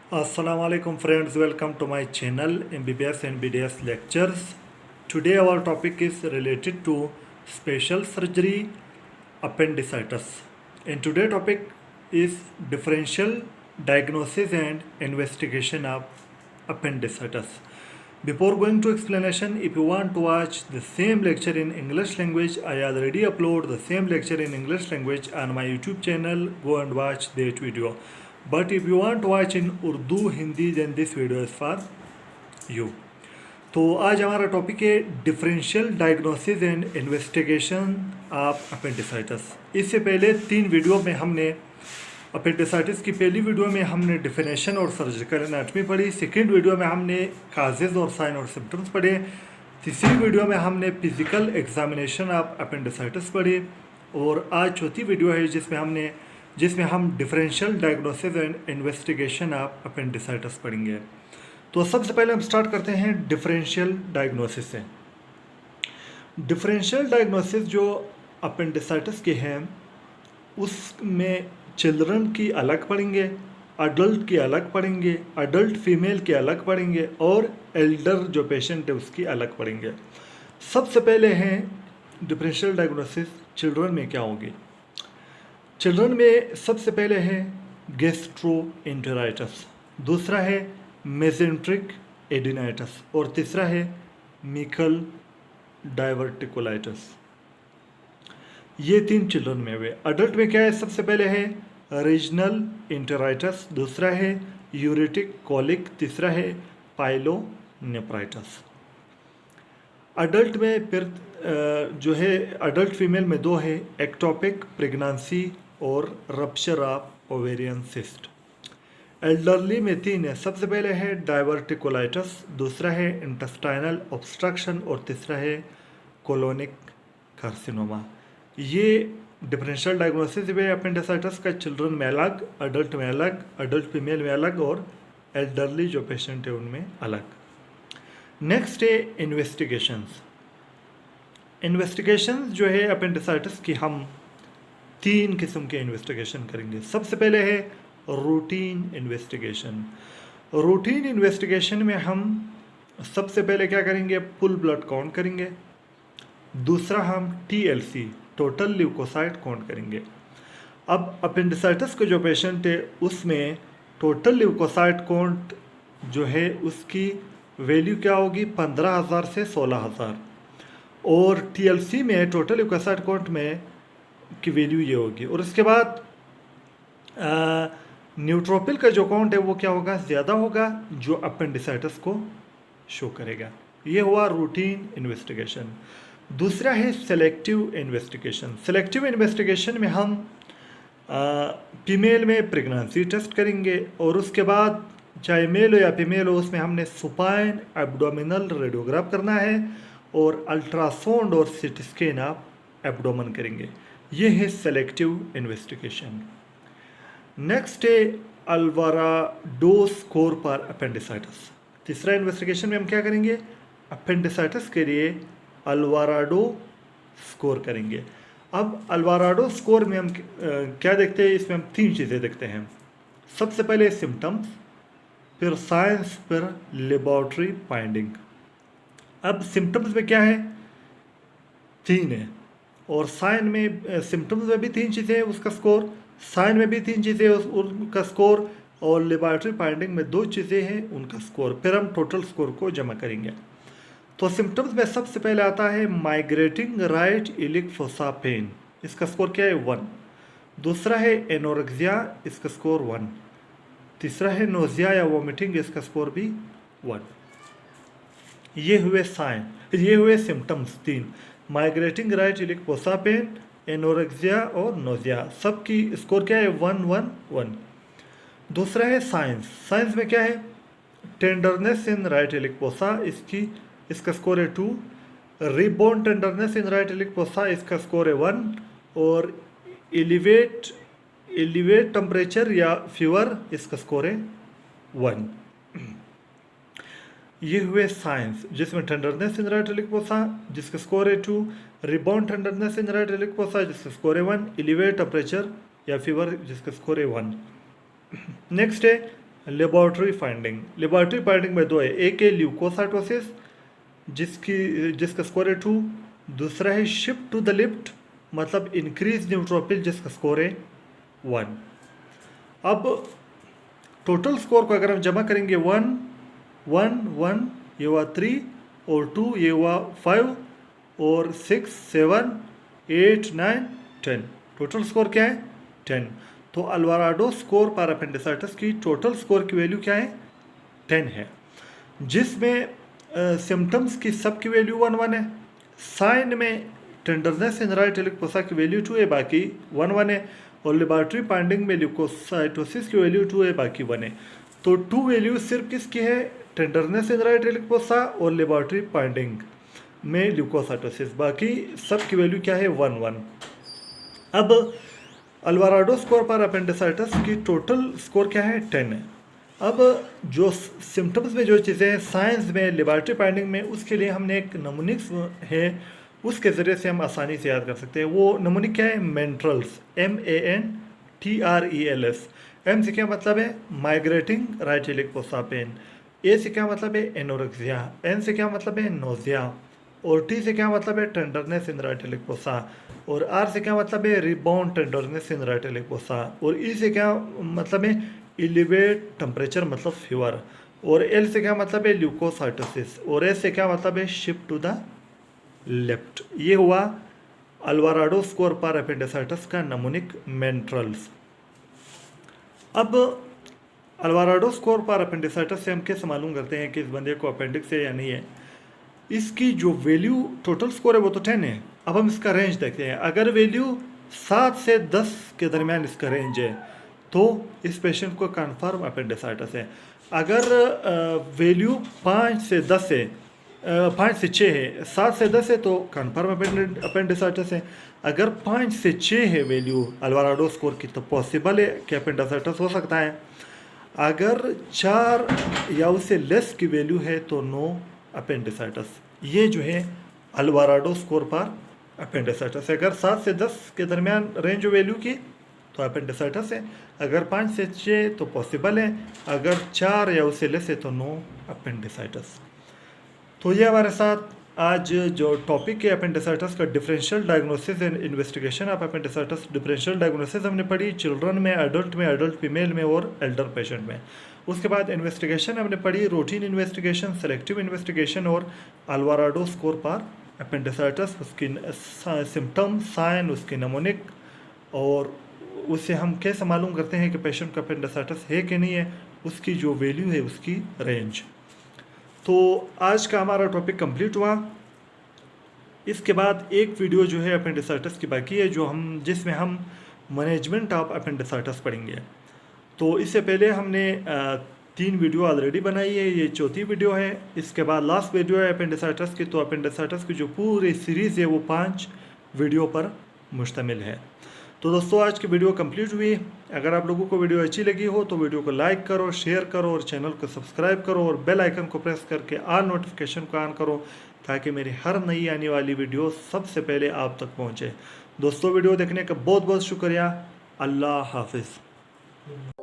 Assalamu alaikum friends, welcome to my channel MBBS and BDS lectures. Today our topic is related to special surgery appendicitis. And today topic is differential diagnosis and investigation of appendicitis. Before going to explanation, if you want to watch the same lecture in English language, I already upload the same lecture in English language on my YouTube channel. Go and watch that video. But if you want to watch in Urdu, Hindi, then this video is for you. तो आज हमारा topic है differential diagnosis and investigation of appendicitis. इससे पहले 3 video में हमने appendicitis की पहली वीडियो में हमने डिफिनेशन और सर्जिकल एनाटमी पढ़ी, सेकेंड वीडियो में हमने काजेज और साइन और सिम्टम्स पढ़े, तीसरी वीडियो में हमने फिजिकल एग्जामिनेशन ऑफ अपेंडिसाइटिस पढ़ी और आज चौथी वीडियो है जिसमें हम differential diagnosis and investigation of appendicitis पढ़ेंगे। तो सबसे पहले हम स्टार्ट करते हैं डिफरेंशियल डायग्नोसिस से। डिफरेंशियल डायग्नोसिस जो अपेंडिसाइटिस के हैं उसमें चिल्ड्रन की अलग पढ़ेंगे, अडल्ट की अलग पढ़ेंगे, अडल्ट फीमेल की अलग पढ़ेंगे और एल्डर जो पेशेंट है उसकी अलग पढ़ेंगे। सबसे पहले हैं डिफरेंशियल डायग्नोसिस चिल्ड्रन में क्या होगी। चिल्ड्रन में सबसे पहले है गैस्ट्रोएंटेराइटिस, दूसरा है मेसेंट्रिक एडिनाइटिस और तीसरा है मिकल डाइवर्टिकुलाइटिस। ये 3 चिल्ड्रन में हुए। अडल्ट में क्या है, सबसे पहले है रीजनल एंटेराइटिस, दूसरा है यूरेटिक कॉलिक, तीसरा है पाइलोनेफ्राइटिस। अडल्ट में फिर जो है अडल्ट फीमेल में 2 है, एक्टोपिक प्रेगनेंसी और rupture of ovarian cyst. Elderly में 3 है, सबसे पहले है डाइवर्टिकुलाइटिस, दूसरा है इंटेस्टाइनल ऑब्स्ट्रक्शन और तीसरा है कोलोनिक कार्सिनोमा। ये डिफरेंशियल डायग्नोसिस है अपेंडिसाइटिस का। चिल्ड्रन में अलग, अडल्ट में अलग, अडल्ट फीमेल में अलग और एल्डरली जो पेशेंट है उनमें अलग। नेक्स्ट है इन्वेस्टिगेशंस। इन्वेस्टिगेशंस जो है अपेंडिसाइटिस की हम 3 किस्म के इन्वेस्टिगेशन करेंगे। सबसे पहले है रूटीन इन्वेस्टिगेशन। रूटीन इन्वेस्टिगेशन में हम सबसे पहले क्या करेंगे, फुल ब्लड काउंट करेंगे, दूसरा हम TLC टोटल ल्यूकोसाइट काउंट करेंगे। अब अपेंडिसाइटिस के जो पेशेंट है उसमें टोटल ल्यूकोसाइट काउंट जो है उसकी वैल्यू क्या होगी, 15,000 से 16,000 और TLC में टोटल ल्यूकोसाइट काउंट में की वैल्यू ये होगी। और इसके बाद न्यूट्रोफिल का जो काउंट है वो क्या होगा, ज़्यादा होगा, जो अपेंडिसाइटिस को शो करेगा। ये हुआ रूटीन इन्वेस्टिगेशन। दूसरा है सेलेक्टिव इन्वेस्टिगेशन। सेलेक्टिव इन्वेस्टिगेशन में हम फीमेल में प्रेगनेंसी टेस्ट करेंगे और उसके बाद चाहे मेल हो या फीमेल हो उसमें हमने सुपाइन एब्डोमिनल रेडियोग्राफ करना है और अल्ट्रासाउंड और सीटी स्कैन ऑफ एब्डोमेन करेंगे। ये है सेलेक्टिव इन्वेस्टिगेशन। नेक्स्ट है अल्वाराडो स्कोर पर अपेंडिसाइटिस। तीसरा इन्वेस्टिगेशन में हम क्या करेंगे, अपेंडिसाइटिस के लिए अल्वाराडो स्कोर करेंगे। अब अल्वाराडो स्कोर में हम क्या देखते हैं, इसमें हम 3 चीज़ें देखते हैं। सबसे पहले सिम्टम्स, फिर साइंस, फिर लेबोरेटरी फाइंडिंग। अब सिम्टम्स में क्या है, 3 है और साइन में सिम्टम्स में भी 3 चीज़ें हैं उसका स्कोर, साइन में भी 3 चीज़ें उनका स्कोर और लेबोरेटरी फाइंडिंग में 2 चीज़ें हैं उनका स्कोर। फिर हम टोटल स्कोर को जमा करेंगे। तो सिम्टम्स में सबसे पहले आता है migrating right iliac fossa pain, इसका स्कोर क्या है 1। दूसरा है एनोरेक्सिया, इसका स्कोर 1। तीसरा है नोजिया या वोमिटिंग, इसका स्कोर भी 1। ये हुए साइन, ये हुए symptoms 3, migrating right iliac fossa pain, anorexia और नोजिया। सबकी स्कोर क्या है 1 1 1। दूसरा है साइंस। साइंस में क्या है, tenderness in right iliac fossa, इसका स्कोर है 2। Rebound tenderness in right iliac fossa, इसका स्कोर है 1 और एलिवेट टेम्परेचर या फीवर, इसका स्कोर है 1। ये हुए साइंस जिसमें tenderness in right iliac fossa जिसका स्कोर है 2, rebound tenderness in right iliac fossa जिसका स्कोर है 1, एलिवेट टेम्परेचर या फीवर जिसका स्कोर है 1। नेक्स्ट है लेबोरेटरी फाइंडिंग में दो है, एक है ल्यूकोसाइटोसिस जिसका स्कोर है 2, दूसरा है शिफ्ट टू द लिफ्ट मतलब इंक्रीज न्यूट्रोफिल जिसका स्कोर है 1। अब टोटल स्कोर को अगर हम जमा करेंगे 1 1 1 ये हुआ 3 और 2 ये हुआ 5 और 6 7 8 9 10, टोटल स्कोर क्या है 10। तो अल्वाराडो स्कोर पर अपेंडिसाइटिस की टोटल स्कोर की वैल्यू क्या है 10 है, जिसमें सिम्टम्स की सब की वैल्यू 1 1 है। साइन में tenderness in right iliac fossa की वैल्यू 2 है, बाकी 1 1 है। और लेबोरेटरी फाइंडिंग में ल्यूकोसाइटोसिस की वैल्यू 2 है, बाकी 1 है। तो 2 वैल्यू सिर्फ किसकी है, tenderness in right iliac fossa और लेबोरेटरी फाइंडिंग में ल्यूकोसाइटोसिस, बाकी सब की वैल्यू क्या है 1 1। अब अल्वाराडो स्कोर पर अपेंडिसाइटिस की टोटल स्कोर क्या है 10 है। अब जो सिम्टम्स में जो चीज़ें हैं साइंस में लेबोरेटरी फाइंडिंग में, उसके लिए हमने एक नमूनिक्स है उसके ज़रिए से हम आसानी से याद कर सकते हैं। वो नमूनिक क्या है, मेंट्रल्स, MANTRELS। एम से क्या मतलब है, migrating right iliac fossa pain. A से क्या मतलब है, एनोरेक्सिया। एन से क्या मतलब है, नोजिया। और टी से क्या मतलब है, tenderness in right iliac fossa. और आर से क्या मतलब है, rebound tenderness in right iliac fossa. और ई से क्या मतलब है, इलिवेट टेम्परेचर मतलब फीवर। और एल से क्या मतलब है, ल्यूकोसाइटोसिस। और एस से क्या मतलब है, शिफ्ट टू द लेफ्ट। ये हुआ अल्वाराडो स्कोर पर अपेंडिसाइटिस का नमूनिक मेंट्रल्स। अब अल्वाराडो स्कोर पर अपेंडिसाइटिस से हम कैसे मालूम करते हैं कि इस बंदे को अपेंडिक्स है या नहीं है। इसकी जो वैल्यू टोटल स्कोर है वो तो 10 है। अब हम इसका रेंज देखते हैं। अगर वैल्यू 7 से 10 के दरमियान इसका रेंज है तो इस पेशेंट को कन्फर्म अपेंडिसाइटिस है। अगर वैल्यू 5 से 10 है, 5 से 6 है, 7 से 10 है तो कन्फर्म अपेंडिसाइटिस है। अगर 5 से 6 है वैल्यू अल्वाराडो स्कोर की तो पॉसिबल है कि अपेंडिसाइटिस हो सकता है। अगर 4 या उससे लेस की वैल्यू है तो नो अपेंडिसाइटिस। ये जो है अल्वाराडो स्कोर पर अपेंडिसाइटिस है। अगर 7 से 10 के दरमियान रेंज वैल्यू की तो अपेंडिसाइटिस है। अगर 5 से 6 तो पॉसिबल है। अगर 4 या उससे लेस है तो नो अपेंडिसाइटिस। तो ये हमारे साथ आज जो टॉपिक है अपेंडिसाइटिस का differential diagnosis and investigation of appendicitis. Differential diagnosis हमने पढ़ी चिल्ड्रन में, एडल्ट फीमेल में और एल्डर पेशेंट में। उसके बाद इन्वेस्टिगेशन हमने पढ़ी रूटीन इन्वेस्टिगेशन, सेलेक्टिव इन्वेस्टिगेशन और अल्वाराडो स्कोर पर अपेंडिसाइटिस, उसकी सिम्टम, साइन, उसकी नमूनिक और उससे हम कैसे मालूम करते हैं कि पेशेंट का अपेंडिसाइटिस है कि नहीं है, उसकी जो वैल्यू है उसकी रेंज। तो आज का हमारा टॉपिक कंप्लीट हुआ। इसके बाद एक वीडियो जो है अपेंडिसाइटिस की बाकी है जिसमें हम मैनेजमेंट ऑफ अपेंडिसाइटिस पढ़ेंगे। तो इससे पहले हमने 3 वीडियो ऑलरेडी बनाई है, ये चौथी वीडियो है। इसके बाद लास्ट वीडियो है अपेंडिसाइटिस की। तो अपेंडिसाइटिस की जो पूरी सीरीज़ है वो 5 वीडियो पर मुश्तमिल है। तो दोस्तों आज की वीडियो कंप्लीट हुई। अगर आप लोगों को वीडियो अच्छी लगी हो तो वीडियो को लाइक करो, शेयर करो और चैनल को सब्सक्राइब करो और बेल आइकन को प्रेस करके ऑल नोटिफिकेशन को ऑन करो ताकि मेरी हर नई आने वाली वीडियो सबसे पहले आप तक पहुंचे। दोस्तों वीडियो देखने का बहुत बहुत शुक्रिया। अल्लाह हाफिज़।